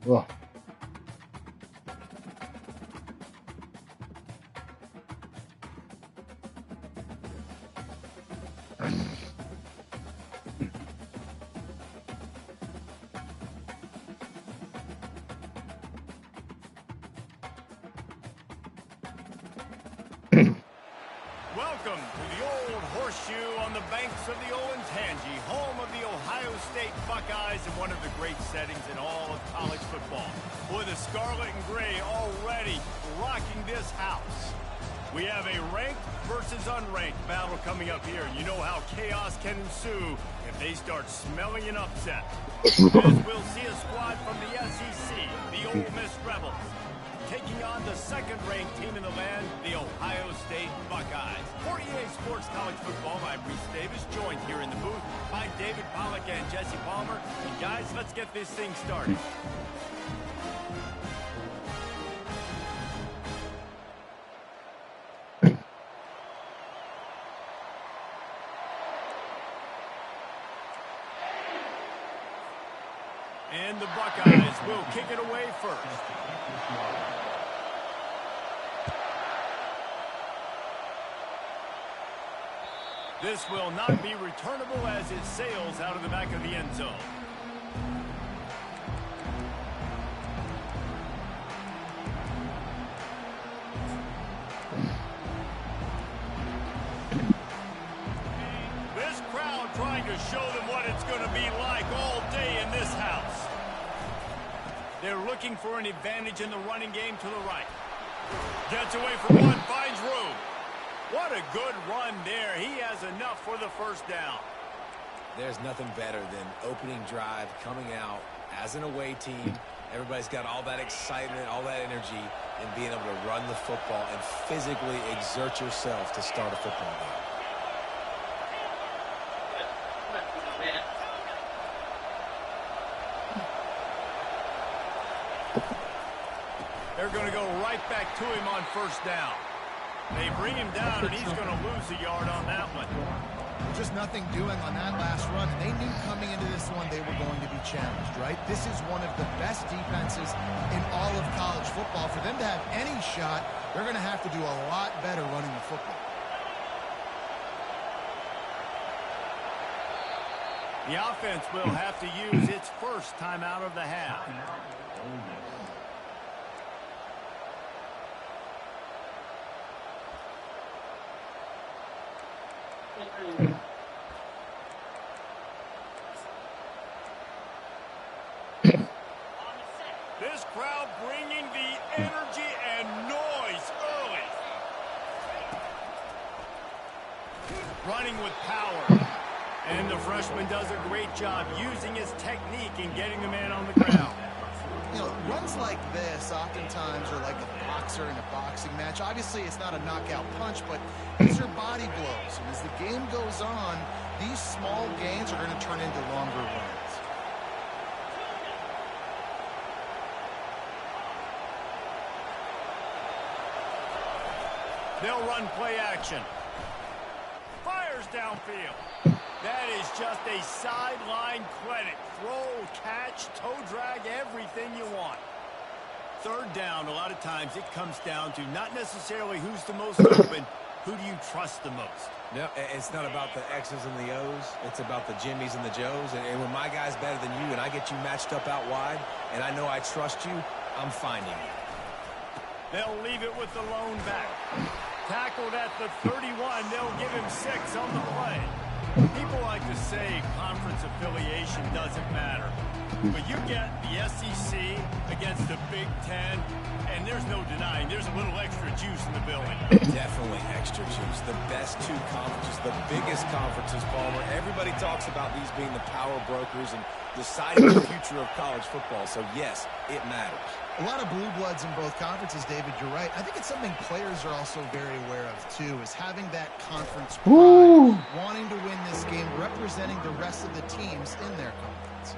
Well. Welcome to the old horseshoe on the banks of the Olentangy, home of the Ohio State Buckeyes and one of the great settings in all of college football. Boy, the scarlet and gray already rocking this house. We have a ranked versus unranked battle coming up here, and you know how chaos can ensue if they start smelling an upset. As we'll see a squad from the SEC, the Ole Miss Rebels, taking on the second-ranked team in the land, the Ohio State Buckeyes. For EA Sports College Football, I'm Reese Davis, joined here in the booth by David Pollack and Jesse Palmer. And guys, let's get this thing started. And the Buckeyes will kick it away first. This will not be returnable as it sails out of the back of the end zone. This crowd trying to show them what it's going to be like all day in this house. They're looking for an advantage in the running game to the right. Gets away from one, finds room. What a good run there. He has enough for the first down. There's nothing better than opening drive, coming out as an away team. Everybody's got all that excitement, all that energy, and being able to run the football and physically exert yourself to start a football game. They're going to go right back to him on first down. They bring him down, and he's going to lose a yard on that one. Just nothing doing on that last run, and they knew coming into this one they were going to be challenged, right? This is one of the best defenses in all of college football. For them to have any shot, they're going to have to do a lot better running the football. The offense will have to use its first timeout of the half. This crowd bringing the energy and noise early. Running with power. And the freshman does a great job using his technique and getting the man on the ground. You know, runs like this oftentimes are like a boxer in a boxing match. Obviously, it's not a knockout punch, but these are body blows. And as the game goes on, these small gains are going to turn into longer runs. They'll run play action. Fires downfield. That is just a sideline clinic. Throw, catch, toe drag, everything you want. Third down, a lot of times it comes down to not necessarily who's the most open, who do you trust the most? No, it's not about the X's and the O's. It's about the Jimmys and the Joes. And when my guy's better than you and I get you matched up out wide, and I know I trust you, I'm finding you. They'll leave it with the lone back. Tackled at the 31. They'll give him 6 on the play. People like to say conference affiliation doesn't matter. But you get the SEC against the Big Ten, and there's no denying there's a little extra juice in the building. Definitely extra juice. The best two conferences, the biggest conferences, Palmer. Everybody talks about these being the power brokers and deciding the future of college football. So, yes, it matters. A lot of blue bloods in both conferences, David, you're right. I think it's something players are also very aware of, too, is having that conference pride, wanting to win this game, representing the rest of the teams in their conference.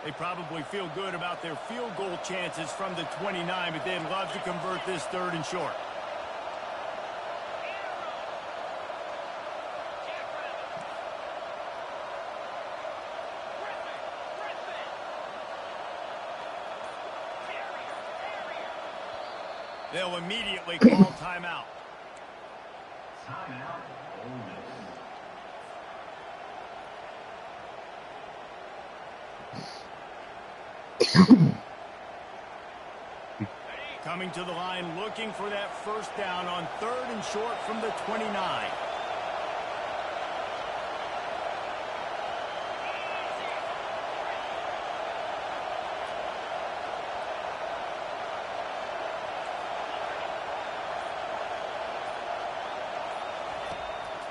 They probably feel good about their field goal chances from the 29, but they'd love to convert this 3rd and short. They'll immediately call timeout. Coming to the line, looking for that first down on 3rd and short from the 29.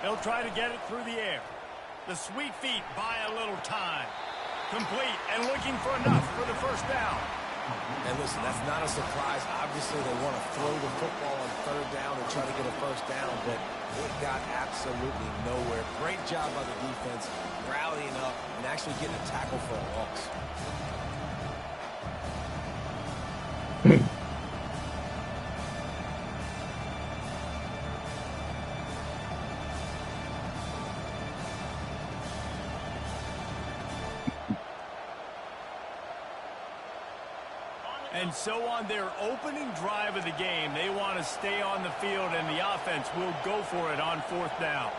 They'll try to get it through the air. The sweet feet buy a little time. Complete and looking for enough for the first down. And listen, that's not a surprise. Obviously, they want to throw the football on 3rd down and try to get a first down, but it got absolutely nowhere. Great job by the defense, rallying up and actually getting a tackle for a loss. And so on their opening drive of the game, they want to stay on the field, and the offense will go for it on 4th down.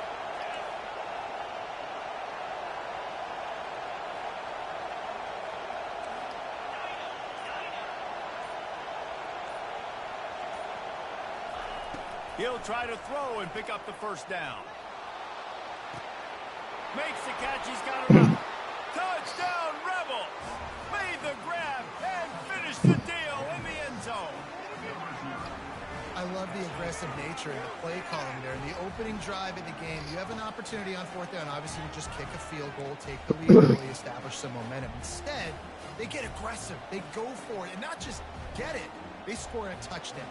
He'll try to throw and pick up the first down. Makes the catch. He's got enough. Touchdown, Rebels! Made the grab and finished the deal in the end zone. I love the aggressive nature and the play calling there. In the opening drive of the game, you have an opportunity on 4th down, obviously, to just kick a field goal, take the lead early, establish some momentum. Instead, they get aggressive. They go for it, and not just get it. They score a touchdown.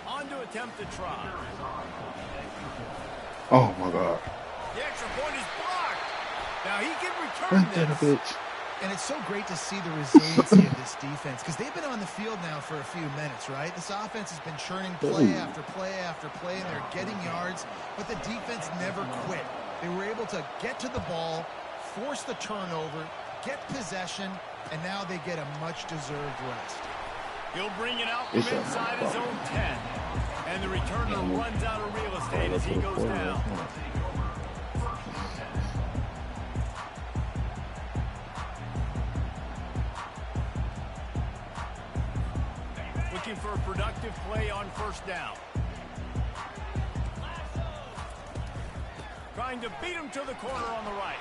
On to attempt to try. Oh my God. The extra point is blocked. Now he can return this. And it's so great to see the resiliency of this defense because they've been on the field now for a few minutes, right? This offense has been churning play after play after play, and they're getting yards, but the defense never quit. They were able to get to the ball, force the turnover, get possession, and now they get a much-deserved rest. He'll bring it out from inside his own 10. And the returner runs out of real estate as he goes down. Looking for a productive play on 1st down. Trying to beat him to the corner on the right.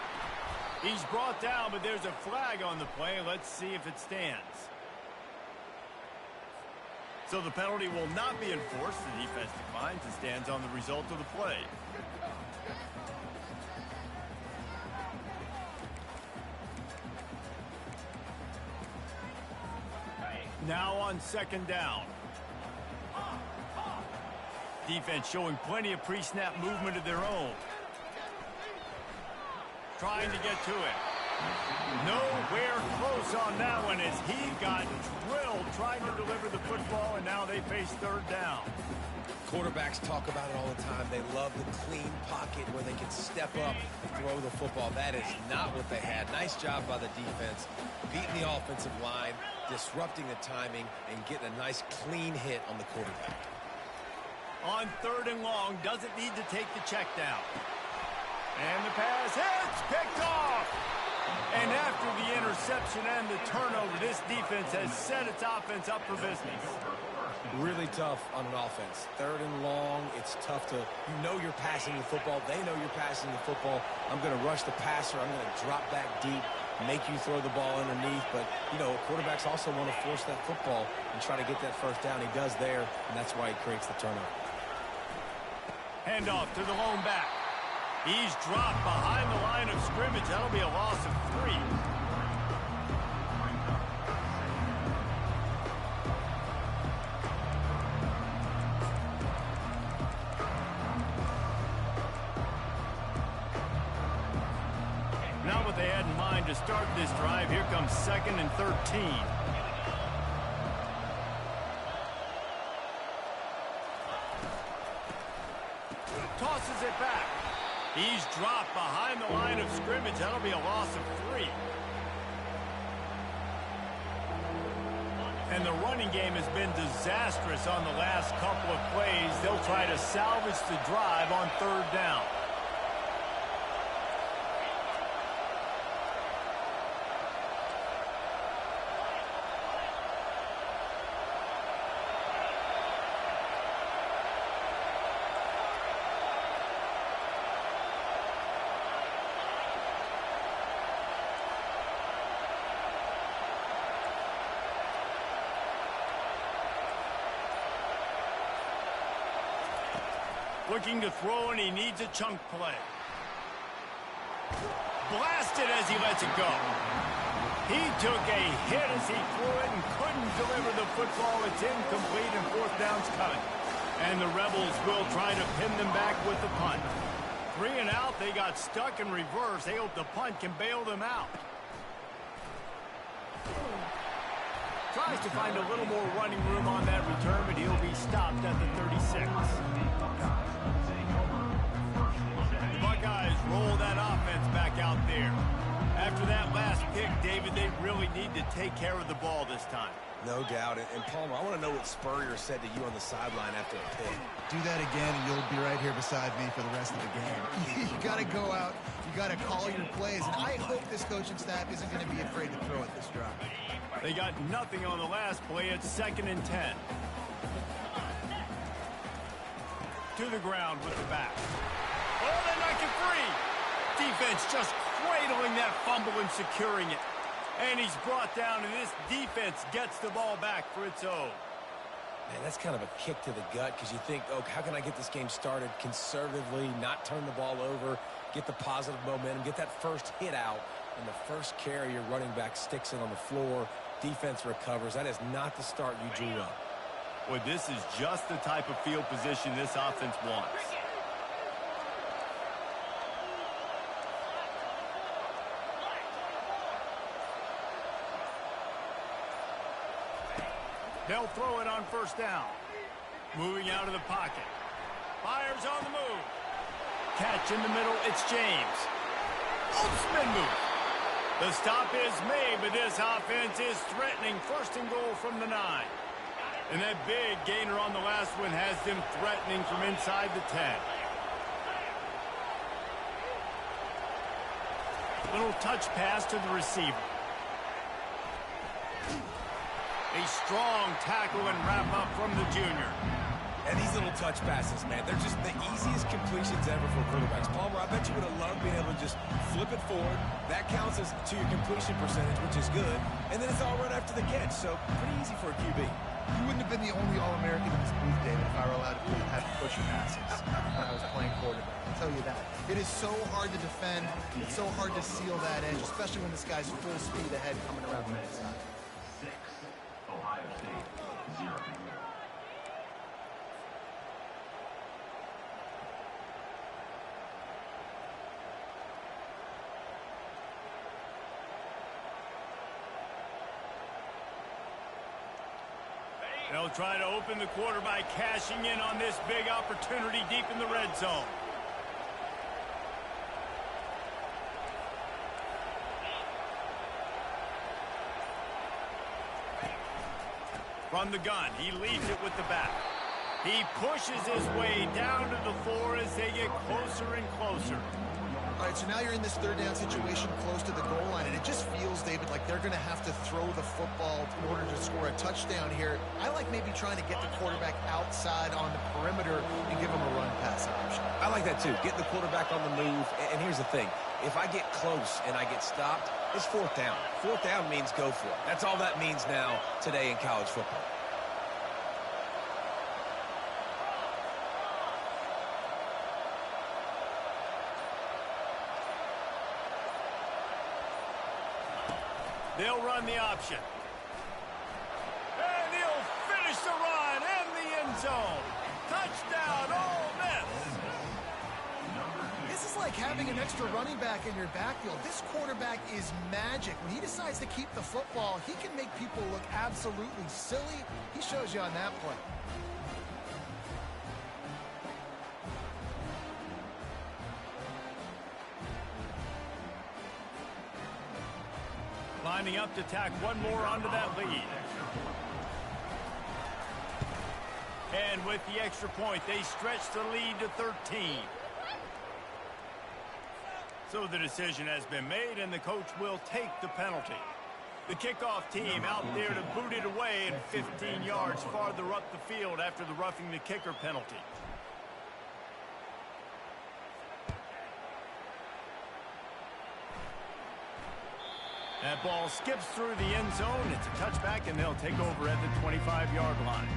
He's brought down, but there's a flag on the play. Let's see if it stands. So the penalty will not be enforced. The defense declines and stands on the result of the play. Now on 2nd down. Defense showing plenty of pre-snap movement of their own. Trying to get to it. Nowhere close on that one as he got drilled trying to deliver the football, and now they face 3rd down. Quarterbacks talk about it all the time. They love the clean pocket where they can step up and throw the football. That is not what they had. Nice job by the defense, beating the offensive line, disrupting the timing, and getting a nice clean hit on the quarterback. On 3rd and long, doesn't need to take the check down. And the pass hits, picked off. And after the interception and the turnover, this defense has set its offense up for business. Really tough on an offense. 3rd and long, it's tough to, you know you're passing the football. They know you're passing the football. I'm going to rush the passer. I'm going to drop back deep, make you throw the ball underneath. But, you know, quarterbacks also want to force that football and try to get that 1st down. He does there, and that's why he creates the turnover. Handoff to the lone back. He's dropped behind the line of scrimmage. That'll be a loss of 3. Not what they had in mind to start this drive. Here comes 2nd and 13. Tosses it back. He's dropped behind the line of scrimmage. That'll be a loss of 3. And the running game has been disastrous on the last couple of plays. They'll try to salvage the drive on 3rd down. Looking to throw, and he needs a chunk play. Blasted as he lets it go. He took a hit as he threw it and couldn't deliver the football. It's incomplete, and 4th down's coming. And the Rebels will try to pin them back with the punt. 3 and out, they got stuck in reverse. They hope the punt can bail them out. Tries to find a little more running room on that return, but he'll be stopped at the 36. The Buckeyes roll that offense back out there. After that last pick, David, they really need to take care of the ball this time. No doubt. And Palmer, I want to know what Spurrier said to you on the sideline after a pick. Do that again, and you'll be right here beside me for the rest of the game. You got to go out. You got to call your plays. And I hope this coaching staff isn't going to be afraid to throw at this drive. They got nothing on the last play. It's 2nd and 10. To the ground with the back. Oh, they knock it free. Defense just cradling that fumble and securing it. And he's brought down, and this defense gets the ball back for its own. Man, that's kind of a kick to the gut because you think, oh, how can I get this game started conservatively, not turn the ball over, get the positive momentum, get that first hit out, and the first carry your running back sticks it on the floor, defense recovers. That is not the start you drew up. Well, this is just the type of field position this offense wants. They'll throw it on first down. Moving out of the pocket. Fires on the move. Catch in the middle. It's James. Oh, spin move. The stop is made, but this offense is threatening. First and goal from the 9. And that big gainer on the last one has them threatening from inside the 10. Little touch pass to the receiver. A strong tackle and wrap up from the junior. And these little touch passes, man, they're just the easiest completions ever for quarterbacks. Palmer, I bet you would have loved being able to just flip it forward. That counts as to your completion percentage, which is good. And then it's all right after the catch, so pretty easy for a QB. You wouldn't have been the only All-American in this booth, David, if I were allowed to have push passes when I was playing quarterback. I'll tell you that. It is so hard to defend. It's so hard to seal that edge, especially when this guy's full speed ahead coming around the inside. They'll try to open the quarter by cashing in on this big opportunity deep in the red zone. From the gun, he leads it with the back. He pushes his way down to the floor as they get closer and closer. All right, so now you're in this third down situation close to the goal line, and it just feels, David, like they're going to have to throw the football in order to score a touchdown here. I like maybe trying to get the quarterback outside on the perimeter and give him a run-pass option. I like that, too. Get the quarterback on the move. And here's the thing. If I get close and I get stopped, it's fourth down. Fourth down means go for it. That's all that means now today in college football. They'll run the option. And he'll finish the run and the end zone. Touchdown, Ole Miss. This is like having an extra running back in your backfield. This quarterback is magic. When he decides to keep the football, he can make people look absolutely silly. He shows you on that play. Lining up to tack one more onto that lead. And with the extra point, they stretch the lead to 13. So the decision has been made, and the coach will take the penalty. The kickoff team out there to boot it away and 15 yards farther up the field after the roughing the kicker penalty. That ball skips through the end zone. It's a touchback, and they'll take over at the 25-yard line.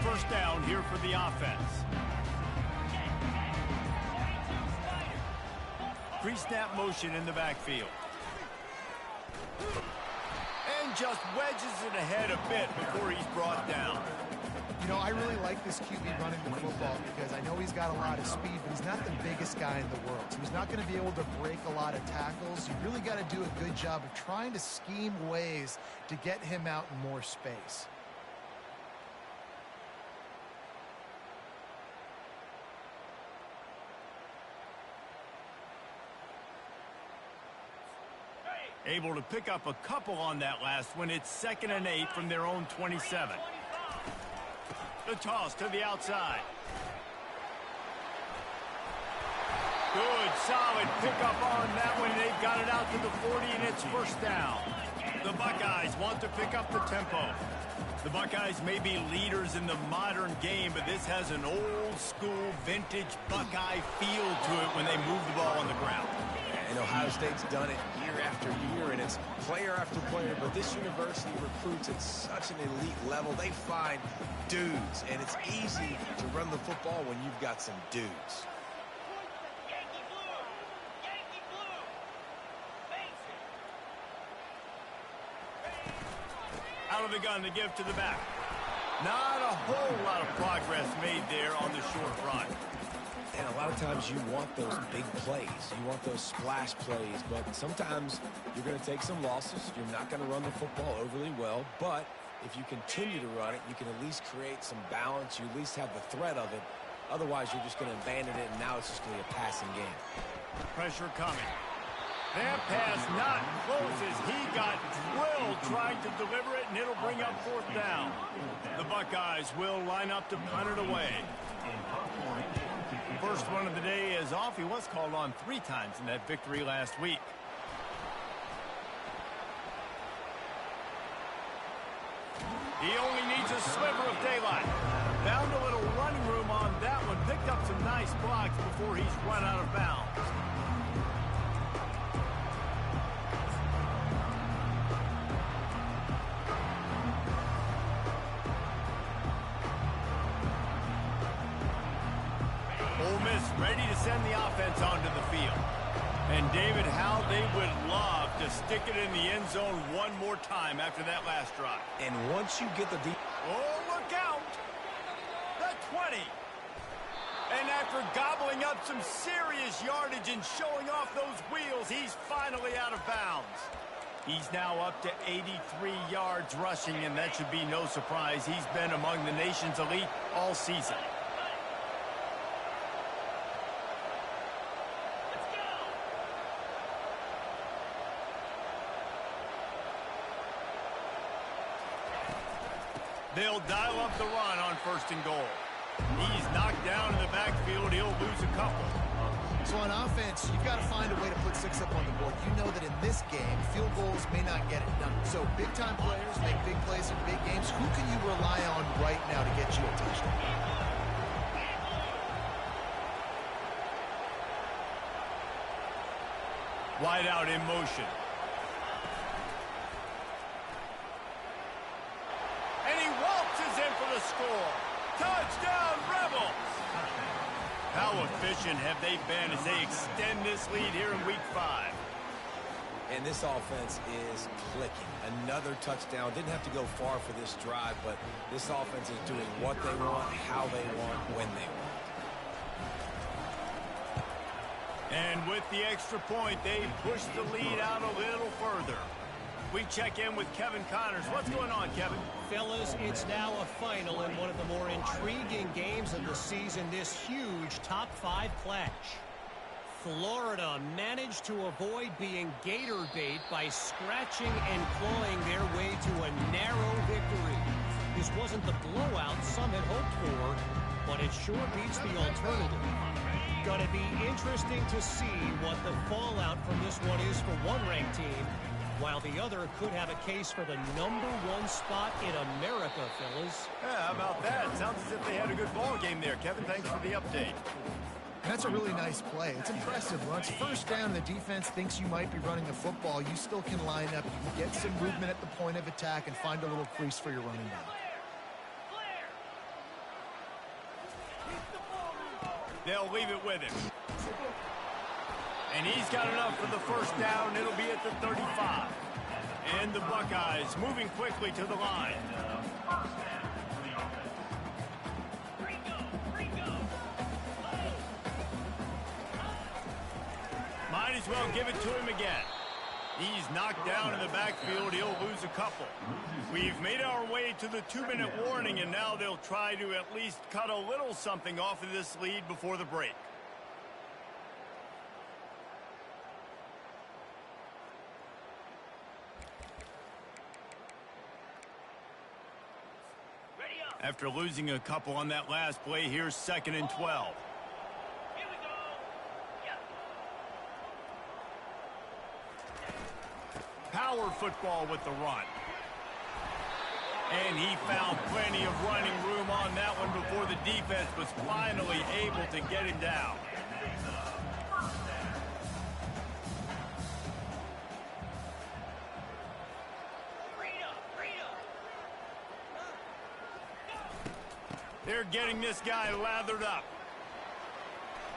First down here for the offense. Pre-snap motion in the backfield. And just wedges it ahead a bit before he's brought down. You know, I really like this QB running the football because I know he's got a lot of speed, but he's not the biggest guy in the world. So he's not going to be able to break a lot of tackles. You really got to do a good job of trying to scheme ways to get him out in more space. Able to pick up a couple on that last one. It's 2nd and 8 from their own 27. The toss to the outside. Good, solid pickup on that one. They've got it out to the 40, and it's first down. The Buckeyes want to pick up the tempo. The Buckeyes may be leaders in the modern game, but this has an old-school, vintage Buckeye feel to it when they move the ball on the ground. And Ohio State's done it year after year, and it's player after player. But this university recruits at such an elite level. They find dudes, and it's easy to run the football when you've got some dudes. Out of the gun to give to the back. Not a whole lot of progress made there on the short run. And a lot of times you want those big plays. You want those splash plays. But sometimes you're going to take some losses. You're not going to run the football overly well. But if you continue to run it, you can at least create some balance. You at least have the threat of it. Otherwise, you're just going to abandon it, and now it's just going to be a passing game. Pressure coming. That pass not close as he got drilled trying to deliver it, and it'll bring up fourth down. The Buckeyes will line up to punt it away. First one of the day is off. He was called on 3 times in that victory last week. He only needs a sliver of daylight. Found a little running room on that one. Picked up some nice blocks before he's run out of bounds. Ole Miss ready to send the offense onto the field. And David, how they would love to stick it in the end zone one more time after that last drive. And once you get the deep... Oh, look out! The 20. And after gobbling up some serious yardage and showing off those wheels, he's finally out of bounds. He's now up to 83 yards rushing, and that should be no surprise. He's been among the nation's elite all season. They'll dial up the run on 1st and goal. He's knocked down in the backfield. He'll lose a couple. So on offense, you've got to find a way to put 6 up on the board. You know that in this game, field goals may not get it done. So big-time players make big plays in big games. Who can you rely on right now to get you a touchdown? Wide out in motion. And he waltzes in for the score. Touchdown, Rebels! How efficient have they been as they extend this lead here in Week 5? And this offense is clicking. Another touchdown. Didn't have to go far for this drive, but this offense is doing what they want, how they want, when they want. And with the extra point, they push the lead out a little further. We check in with Kevin Connors. What's going on, Kevin? Fellas, it's now a final in one of the more intriguing games of the season, this huge top 5 clash. Florida managed to avoid being gator bait by scratching and clawing their way to a narrow victory. This wasn't the blowout some had hoped for, but it sure beats the alternative. Gonna be interesting to see what the fallout from this one is for one ranked team, while the other could have a case for the #1 spot in America, fellas. Yeah, how about that? Sounds as if they had a good ball game there. Kevin, thanks for the update. That's a really nice play. It's impressive. Once first down, the defense thinks you might be running the football. You still can line up. You can get some movement at the point of attack and find a little crease for your running back. They'll leave it with him. And he's got enough for the first down. It'll be at the 35. And the Buckeyes moving quickly to the line. Might as well give it to him again. He's knocked down in the backfield. He'll lose a couple. We've made our way to the 2-minute warning, and now they'll try to at least cut a little something off of this lead before the break. After losing a couple on that last play, here's 2nd and 12. power football with the run. And he found plenty of running room on that one before the defense was finally able to get him down. They're getting this guy lathered up.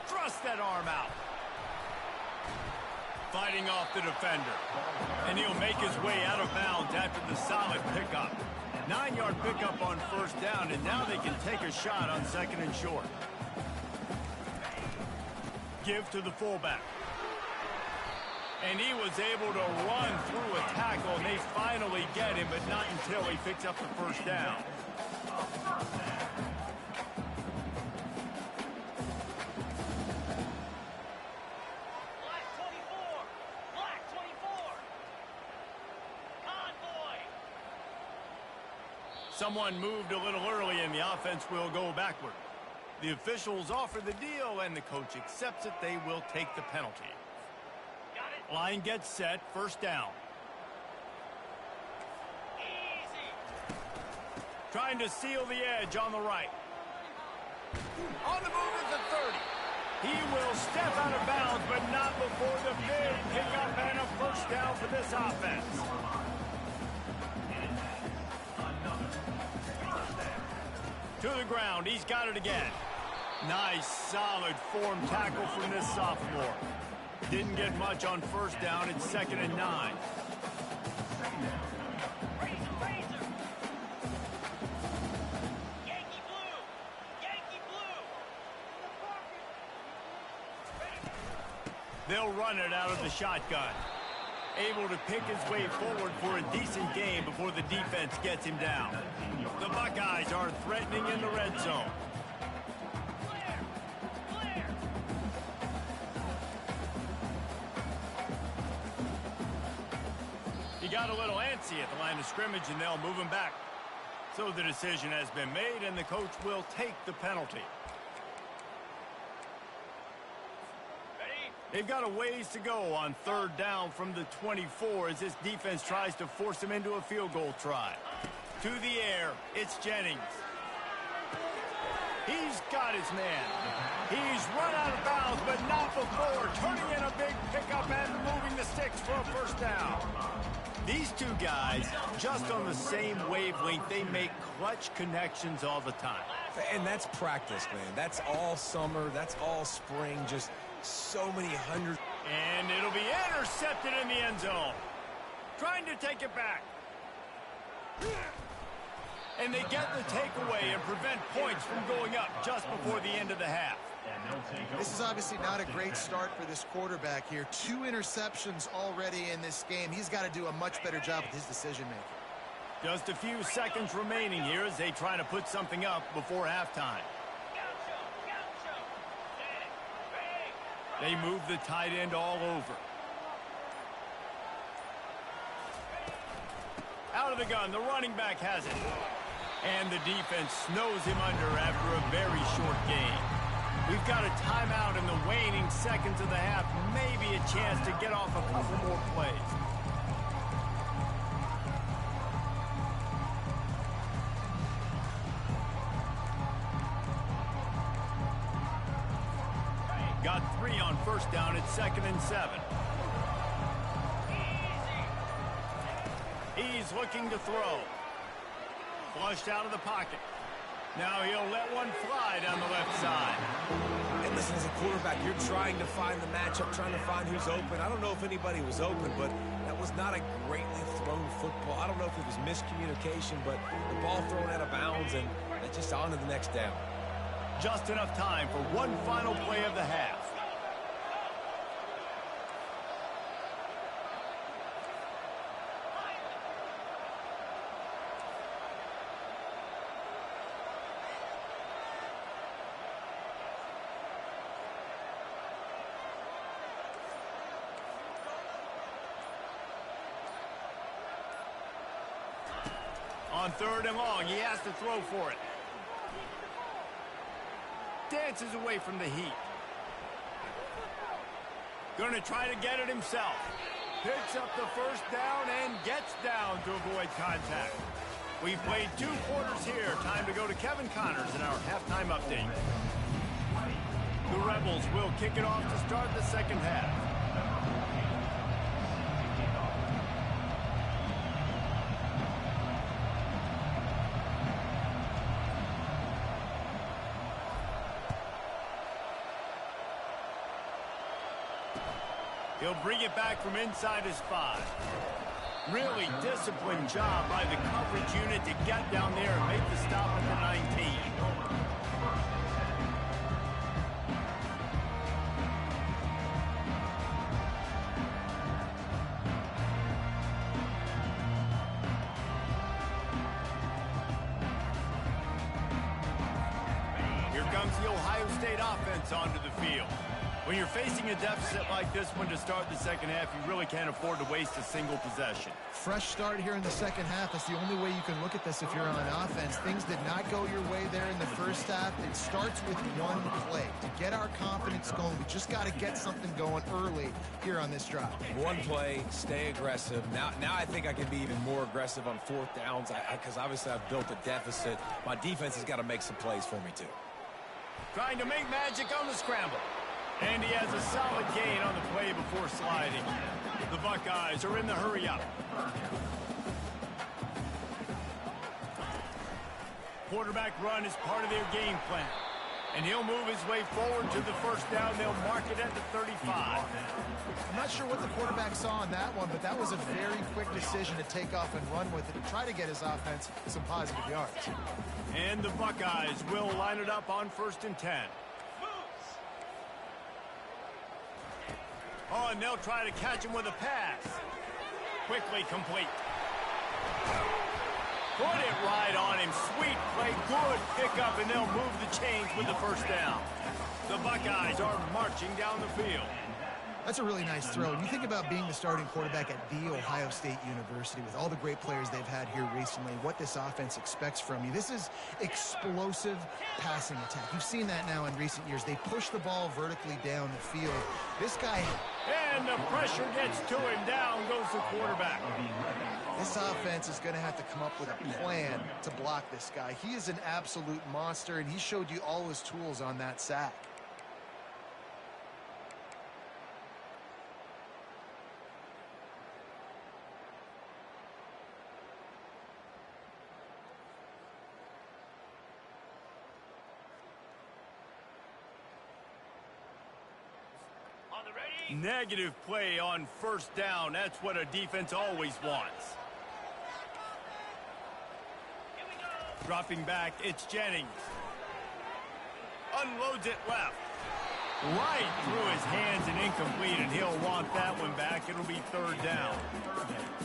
Thrust that arm out. Fighting off the defender. And he'll make his way out of bounds after the solid pickup. 9-yard pickup on first down, and now they can take a shot on 2nd and short. Give to the fullback. And he was able to run through a tackle, and they finally get him, but not until he picks up the first down. Someone moved a little early, and the offense will go backward. The officials offer the deal, and the coach accepts it. They will take the penalty. Line gets set, first down. Easy. Trying to seal the edge on the right. On the move at the 30. He will step out of bounds, but not before the big pickup and a first down for this offense. To the ground, he's got it again. Nice, solid form tackle from this sophomore. Didn't get much on first down. It's 2nd and 9. Yankee blue! Yankee blue! They'll run it out of the shotgun. Able to pick his way forward for a decent game before the defense gets him down. The Buckeyes are threatening in the red zone. He got a little antsy at the line of scrimmage, and they'll move him back. So the decision has been made, and the coach will take the penalty. They've got a ways to go on 3rd down from the 24 as this defense tries to force him into a field goal try. To the air, it's Jennings. He's got his man. He's run out of bounds, but not before turning in a big pickup and moving the sticks for a first down. These two guys, just on the same wavelength, they make clutch connections all the time. And that's practice, man. That's all summer. That's all spring. Just so many hundreds. And it'll be intercepted in the end zone. Trying to take it back. And they get the takeaway and prevent points from going up just before the end of the half. This is obviously not a great start for this quarterback here. 2 interceptions already in this game. He's got to do a much better job with his decision-making. Just a few seconds remaining here as they try to put something up before halftime. They move the tight end all over. Out of the gun, the running back has it. And the defense snows him under after a very short game. We've got a timeout in the waning seconds of the half. Maybe a chance to get off a couple more plays. Got 3 on first down at 2nd and 7. He's looking to throw. Flushed out of the pocket. Now he'll let one fly down the left side. And listen, as a quarterback, you're trying to find the matchup, trying to find who's open. I don't know if anybody was open, but that was not a greatly thrown football. I don't know if it was miscommunication, but the ball thrown out of bounds, and it's just on to the next down. Just enough time for one final play of the half. On 3rd and long, he has to throw for it. Dances away from the heat. Going to try to get it himself. Picks up the first down and gets down to avoid contact. We've played 2 quarters here. Time to go to Kevin Connors in our halftime update. The Rebels will kick it off to start the second half. He'll bring it back from inside his 5. Really disciplined job by the coverage unit to get down there and make the stop at the 19. Here comes the Ohio State offense onto the field. When you're facing a deficit like this one to start the second half, you really can't afford to waste a single possession. Fresh start here in the second half. That's the only way you can look at this if you're on offense. Things did not go your way there in the first half. It starts with one play. To get our confidence going, we just got to get something going early here on this drive. One play, stay aggressive. Now I think I can be even more aggressive on 4th downs because obviously I've built a deficit. My defense has got to make some plays for me too. Trying to make magic on the scramble. And he has a solid gain on the play before sliding. The Buckeyes are in the hurry-up. Quarterback run is part of their game plan. And he'll move his way forward to the first down. They'll mark it at the 35. I'm not sure what the quarterback saw on that one, but that was a very quick decision to take off and run with it and try to get his offense some positive yards. And the Buckeyes will line it up on 1st and 10. Oh, and they'll try to catch him with a pass. Quickly complete. Put it right on him. Sweet play. Good pickup, and they'll move the chains with the first down. The Buckeyes are marching down the field. That's a really nice throw. And you think about being the starting quarterback at The Ohio State University with all the great players they've had here recently, what this offense expects from you. This is explosive passing attack. You've seen that now in recent years. They push the ball vertically down the field. This guy... And the pressure gets to him. Down goes the quarterback. This offense is going to have to come up with a plan to block this guy. He is an absolute monster, and he showed you all his tools on that sack. Negative play on 1st down. That's what a defense always wants. Dropping back, it's Jennings. Unloads it left. Right through his hands and incomplete, and he'll want that one back. It'll be 3rd down.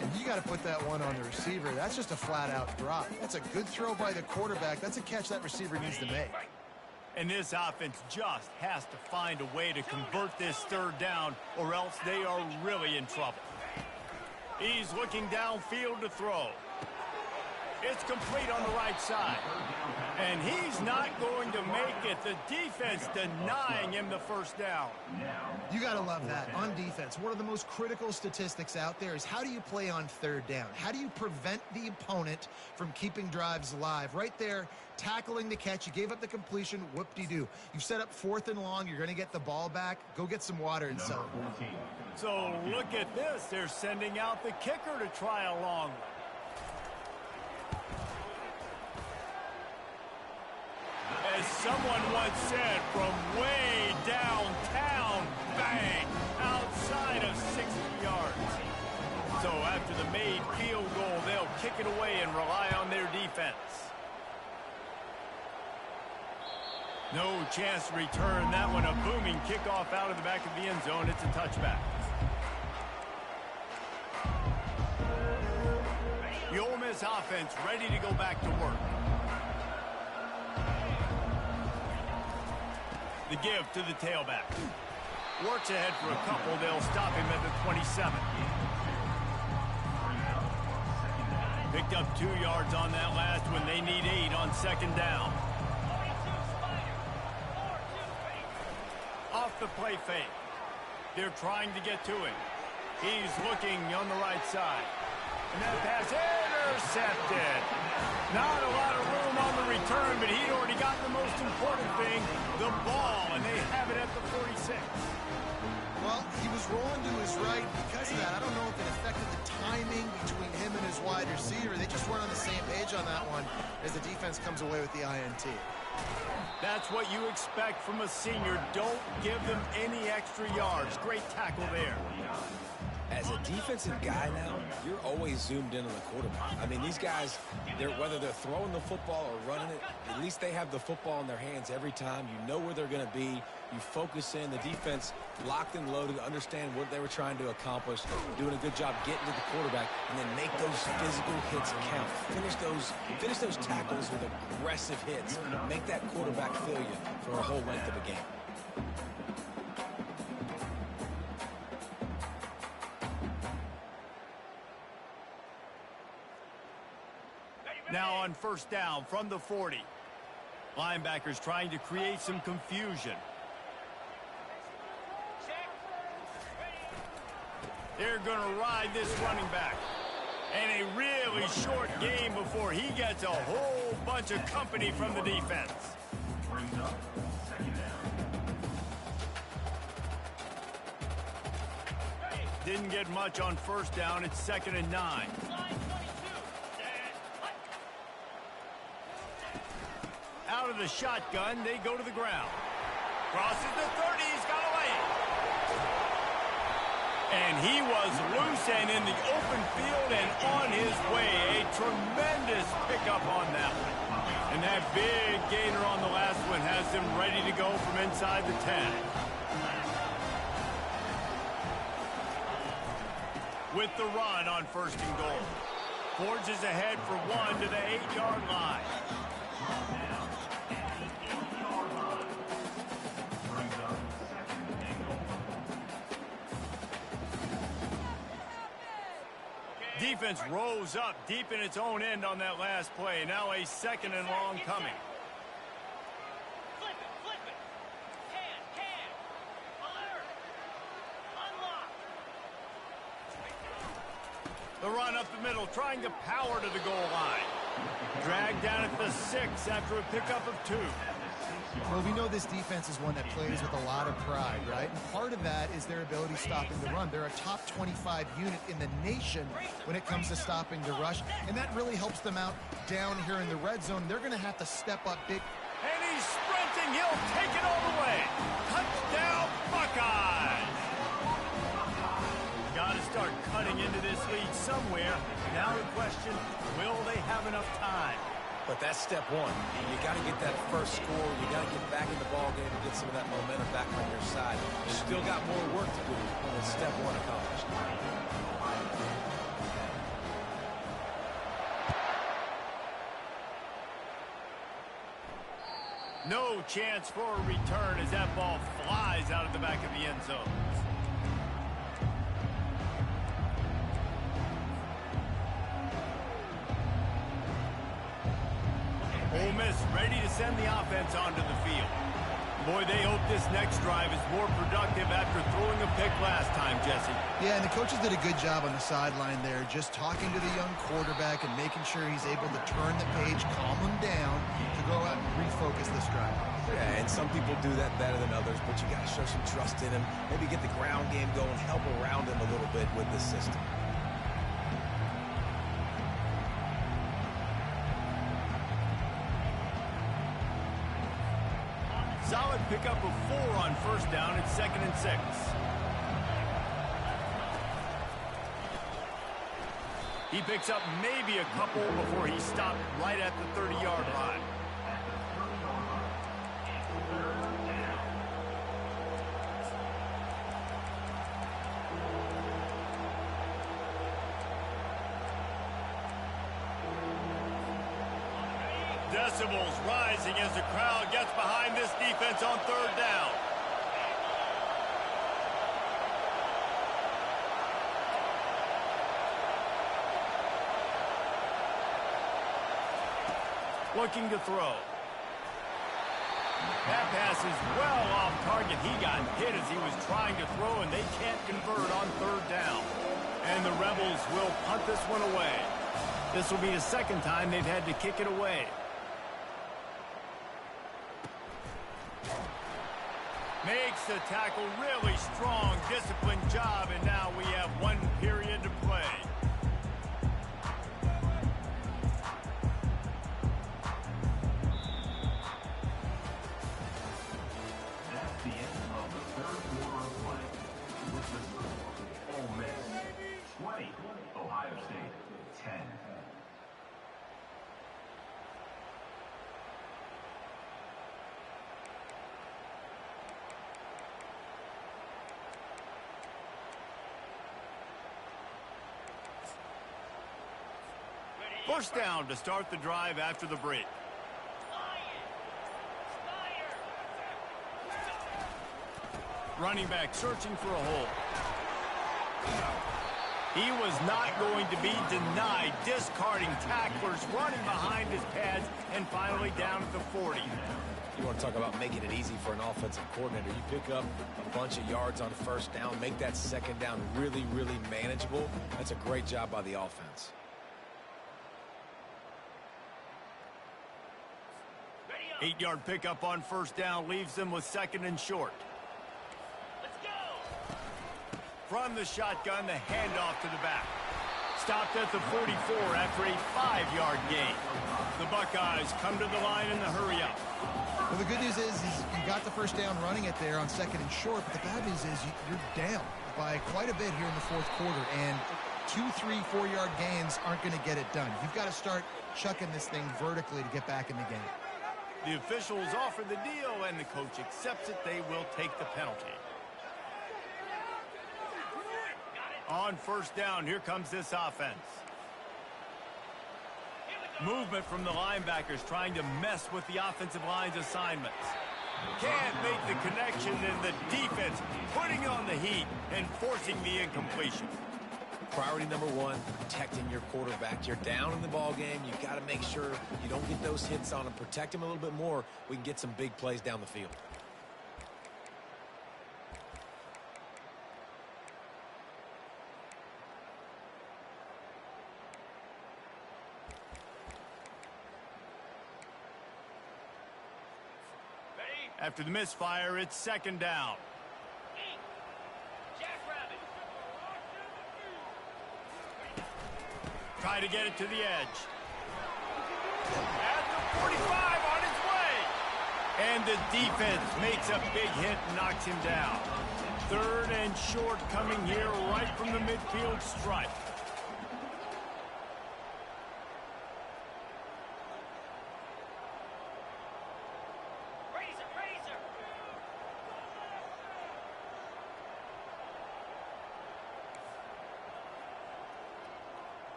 And you got to put that one on the receiver. That's just a flat-out drop. That's a good throw by the quarterback. That's a catch that receiver needs to make. And this offense just has to find a way to convert this 3rd down, or else they are really in trouble. He's looking downfield to throw. It's complete on the right side. And he's not going to make it. The defense denying him the first down. You got to love that. On defense, one of the most critical statistics out there is how do you play on 3rd down? How do you prevent the opponent from keeping drives alive? Right there, tackling the catch. You gave up the completion. Whoop-de-doo. You set up 4th and long. You're going to get the ball back. Go get some water and celebrate. So look at this. They're sending out the kicker to try a long one. As someone once said, from way downtown, bang, outside of 60 yards. So after the made field goal, they'll kick it away and rely on their defense. No chance to return that one. A booming kickoff out of the back of the end zone. It's a touchback. The Ole Miss offense ready to go back to work. The give to the tailback. Works ahead for a couple. They'll stop him at the 27. Picked up 2 yards on that last one. They need 8 on 2nd down. Off the play fake. They're trying to get to him. He's looking on the right side. And that pass intercepted. Not a lot of room on the return, but he'd already got the most important thing, the ball, and they have it at the 46. Well, he was rolling to his right. Because of that, I don't know if it affected the timing between him and his wide receiver. They just weren't on the same page on that one as the defense comes away with the INT. That's what you expect from a senior. Don't give them any extra yards. Great tackle there. As a defensive guy now, you're always zoomed in on the quarterback. I mean, these guys, whether they're throwing the football or running it, at least they have the football in their hands every time. You know where they're going to be. You focus in. The defense locked and loaded, understand what they were trying to accomplish, doing a good job getting to the quarterback, and then make those physical hits count. Finish those tackles with aggressive hits. Make that quarterback feel you for a whole length of a game. Now on first down from the 40. Linebackers trying to create some confusion. They're going to ride this running back. And a really short game before he gets a whole bunch of company from the defense. Didn't get much on first down. It's 2nd and 9. Out of the shotgun, they go to the ground. Crosses the 30, he's got away. And he was loose and in the open field and on his way. A tremendous pickup on that one. And that big gainer on the last one has him ready to go from inside the 10. With the run on 1st and goal. Forges ahead for 1 to the 8-yard line. Defense rose up deep in its own end on that last play. Now a 2nd and long coming. Flip it. Can. Alert. Unlock. The run up the middle, trying to power to the goal line. Dragged down at the 6 after a pickup of 2. Well, we know this defense is one that plays with a lot of pride, right? And part of that is their ability stopping the run. They're a top 25 unit in the nation when it comes to stopping the rush, and that really helps them out down here in the red zone. They're going to have to step up big. And he's sprinting. He'll take it all the way. Touchdown, Buckeyes! Got to start cutting into this lead somewhere. Now the question, will they have enough time? But that's step one. You got to get that first score. You got to get back in the ball game and get some of that momentum back on your side. You still got more work to do when step one accomplished. No chance for a return as that ball flies out of the back of the end zone. Ole Miss ready to send the offense onto the field. Boy, they hope this next drive is more productive after throwing a pick last time, Jesse. Yeah, and the coaches did a good job on the sideline there, just talking to the young quarterback and making sure he's able to turn the page, calm him down to go out and refocus this drive. Yeah, and some people do that better than others, but you got to show some trust in him. Maybe get the ground game going, help around him a little bit with this system. Solid pickup of 4 on first down. It's 2nd and 6. He picks up maybe a couple before he stopped right at the 30-yard line. Decibels rising as the crowd gets behind this defense on 3rd down. Looking to throw. That pass is well off target. He got hit as he was trying to throw, and they can't convert on third down. And the Rebels will punt this one away. This will be the second time they've had to kick it away. Makes the tackle really strong, disciplined job, and now we have 1 period to play. That's the end of the third quarter of play. With the score, Ole Miss 20, Ohio State 10. First down to start the drive after the break. Running back searching for a hole. He was not going to be denied, discarding tacklers, running behind his pads, and finally down at the 40. You want to talk about making it easy for an offensive coordinator. You pick up a bunch of yards on first down, make that second down really, really manageable. That's a great job by the offense. Eight-yard pickup on first down leaves them with second and short. Let's go. From the shotgun, the handoff to the back. Stopped at the 44 after a 5-yard gain. The Buckeyes come to the line in the hurry-up. Well, the good news is you got the first down running it there on second and short, but the bad news is you're down by quite a bit here in the fourth quarter, and 2, 3, 4-yard gains aren't going to get it done. You've got to start chucking this thing vertically to get back in the game. The officials offer the deal, and the coach accepts it. They will take the penalty. On first down, here comes this offense. Movement from the linebackers trying to mess with the offensive line's assignments. Can't make the connection, and the defense putting on the heat and forcing the incompletion. Priority number one, protecting your quarterback. You're down in the ball game. You've got to make sure you don't get those hits on him. Protect him a little bit more. We can get some big plays down the field. After the misfire, it's second down. Try to get it to the edge. At the 45 on its way. And the defense makes a big hit and knocks him down. Third and short coming here right from the midfield stripe.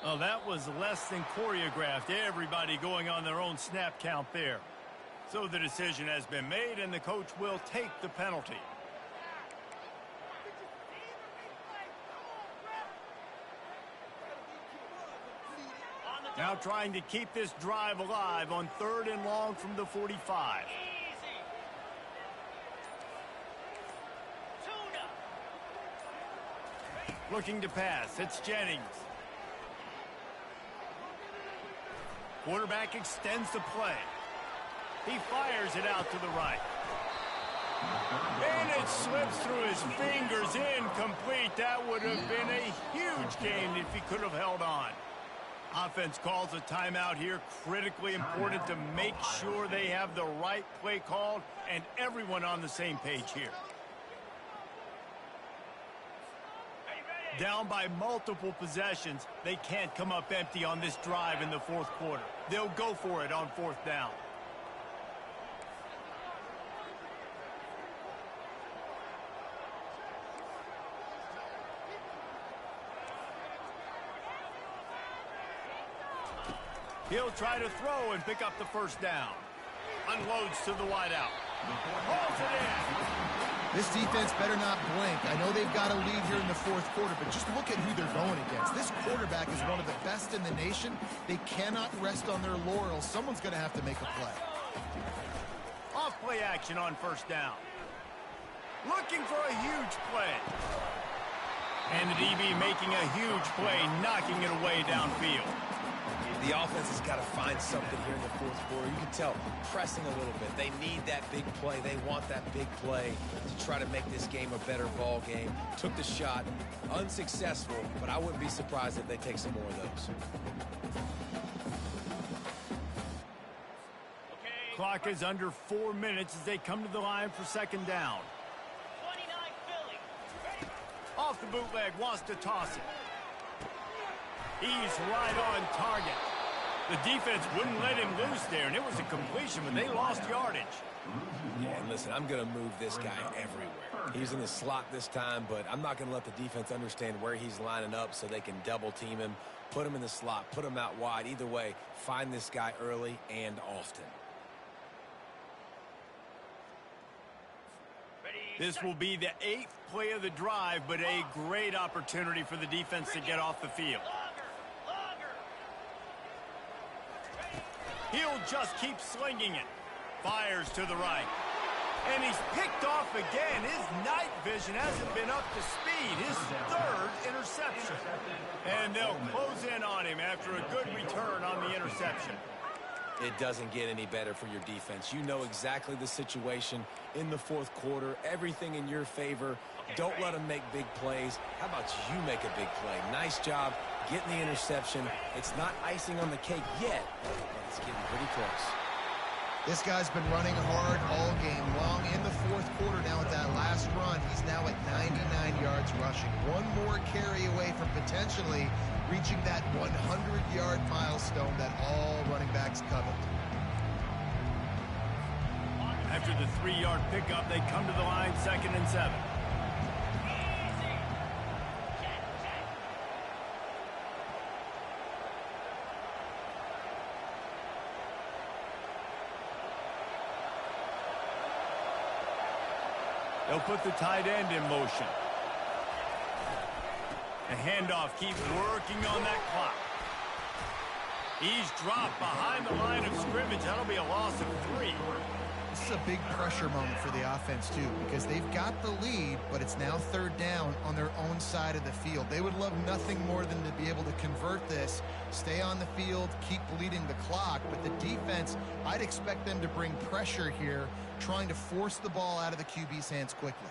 Oh, that was less than choreographed. Everybody going on their own snap count there. So the decision has been made, and the coach will take the penalty. Now trying to keep this drive alive on third and long from the 45. Looking to pass. It's Jennings. Quarterback extends the play. He fires it out to the right. And it slips through his fingers, incomplete. That would have been a huge gain if he could have held on. Offense calls a timeout here. Critically important to make sure they have the right play called and everyone on the same page here. Down by multiple possessions, they can't come up empty on this drive in the fourth quarter. They'll go for it on fourth down. He'll try to throw and pick up the first down. Unloads to the wideout. Holds it in. This defense better not blink. I know they've got a lead here in the fourth quarter, but just look at who they're going against. This quarterback is one of the best in the nation. They cannot rest on their laurels. Someone's going to have to make a play. Off play action on first down. Looking for a huge play. And the DB making a huge play, knocking it away downfield. The offense has got to find something here in the fourth quarter. You can tell, pressing a little bit. They need that big play. They want that big play to try to make this game a better ball game. Took the shot, unsuccessful, but I wouldn't be surprised if they take some more of those. Clock is under 4 minutes as they come to the line for second down. 29 Philly. Ready. Off the bootleg, wants to toss it. He's right on target. The defense wouldn't let him loose there, and it was a completion, but they lost yardage. Yeah, and listen, I'm going to move this guy everywhere. He's in the slot this time, but I'm not going to let the defense understand where he's lining up so they can double team him, put him in the slot, put him out wide. Either way, find this guy early and often. This will be the 8th play of the drive, but a great opportunity for the defense to get off the field. He'll just keep slinging it. Fires to the right. And he's picked off again. His night vision hasn't been up to speed. His 3rd interception. And they'll close in on him after a good return on the interception. It doesn't get any better for your defense. You know exactly the situation in the fourth quarter. Everything in your favor. Don't let them make big plays. How about you make a big play? Nice job getting the interception. It's not icing on the cake yet, but it's getting pretty close. This guy's been running hard all game long. In the fourth quarter now with that last run, he's now at 99 yards rushing. One more carry away from potentially reaching that 100-yard milestone that all running backs covet. After the 3-yard pickup, they come to the line, 2nd and 7. They'll put the tight end in motion. The handoff keeps working on that clock. He's dropped behind the line of scrimmage. That'll be a loss of 3. This is a big pressure moment for the offense, too, because they've got the lead, but it's now 3rd down on their own side of the field. They would love nothing more than to be able to convert this, stay on the field, keep bleeding the clock. But the defense, I'd expect them to bring pressure here, trying to force the ball out of the QB's hands quickly.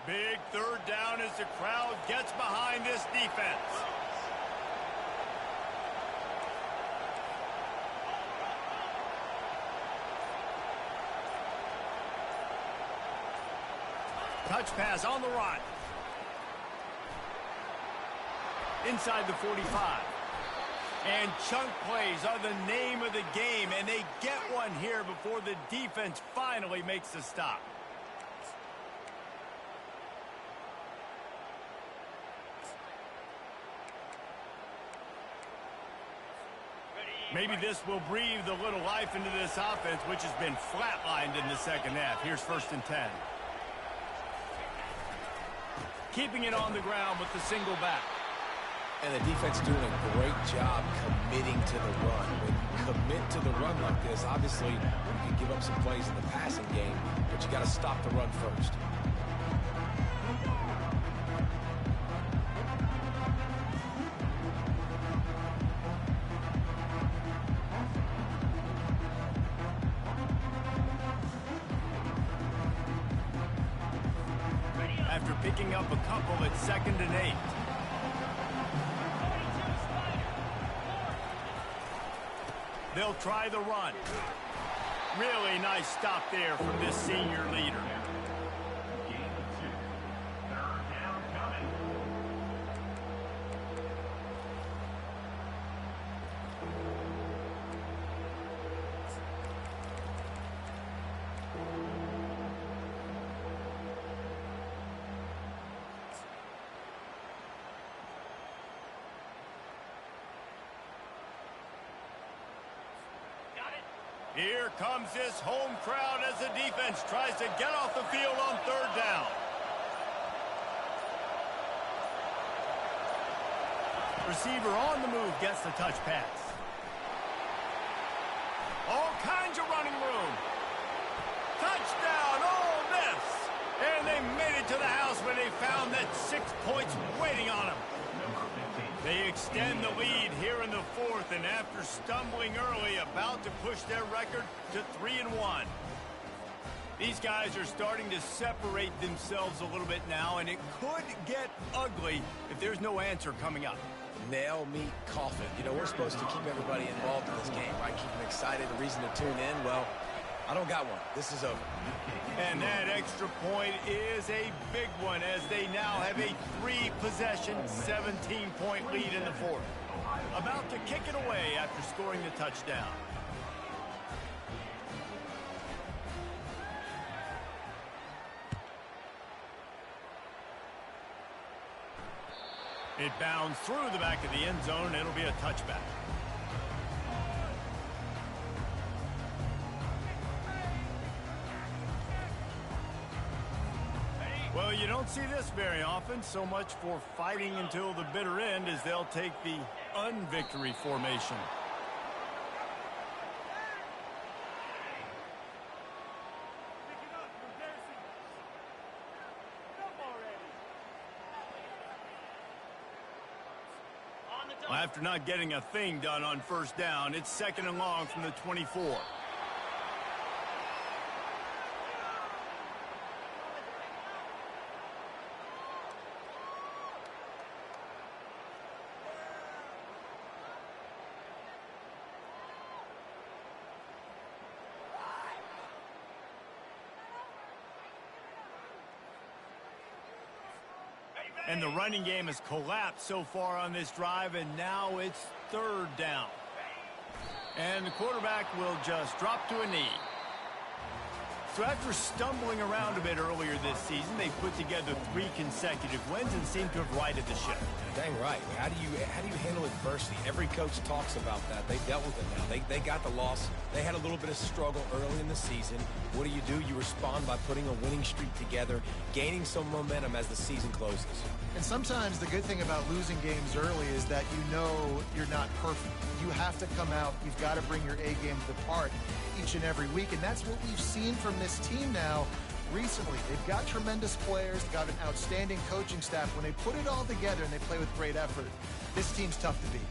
Big 3rd down as the crowd gets behind this defense. Touch pass on the run. Inside the 45. And chunk plays are the name of the game, and they get one here before the defense finally makes the stop. Maybe this will breathe a little life into this offense, which has been flatlined in the second half. Here's 1st and 10. Keeping it on the ground with the single back. And the defense doing a great job committing to the run. When you commit to the run like this, obviously you can give up some plays in the passing game, but you got to stop the run first. After picking up a couple at 2nd and 8. They'll try the run. Really nice stop there from this senior leader. Game 2. 3rd down coming. Here comes this home crowd as the defense tries to get off the field on third down. Receiver on the move gets the touch pass. All kinds of running room. Touchdown, Ole Miss. And they made it to the house where they found that 6 points waiting on them. They extend the lead here in the fourth, and after stumbling early, about to push their record to 3-1. These guys are starting to separate themselves a little bit now, and it could get ugly if there's no answer coming up. Nail, meat, coffin. You know, we're supposed to keep everybody involved in this game, right? Keep them excited, a reason to tune in. Well, I don't got one. This is over. And that extra point is a big one as they now have a 3-possession, 17-point lead in the fourth. About to kick it away after scoring the touchdown. It bounds through the back of the end zone. It'll be a touchback. Well, you don't see this very often. So much for fighting until the bitter end as they'll take the unvictory formation. After not getting a thing done on first down, it's 2nd and long from the 24. And the running game has collapsed so far on this drive, and now it's 3rd down. And the quarterback will just drop to a knee. So after stumbling around a bit earlier this season, they put together 3 consecutive wins and seem to have righted the ship. Dang right. How do you handle adversity? Every coach talks about that. They dealt with it now. They got the loss. They had a little bit of struggle early in the season. What do? You respond by putting a winning streak together, gaining some momentum as the season closes. And sometimes the good thing about losing games early is that you know you're not perfect. You have to come out. You've got to bring your A game to the part each and every week. And that's what we've seen from this team now recently. They've got tremendous players, got an outstanding coaching staff. When they put it all together and they play with great effort, this team's tough to beat.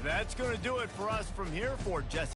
That's going to do it for us from here for Jesse.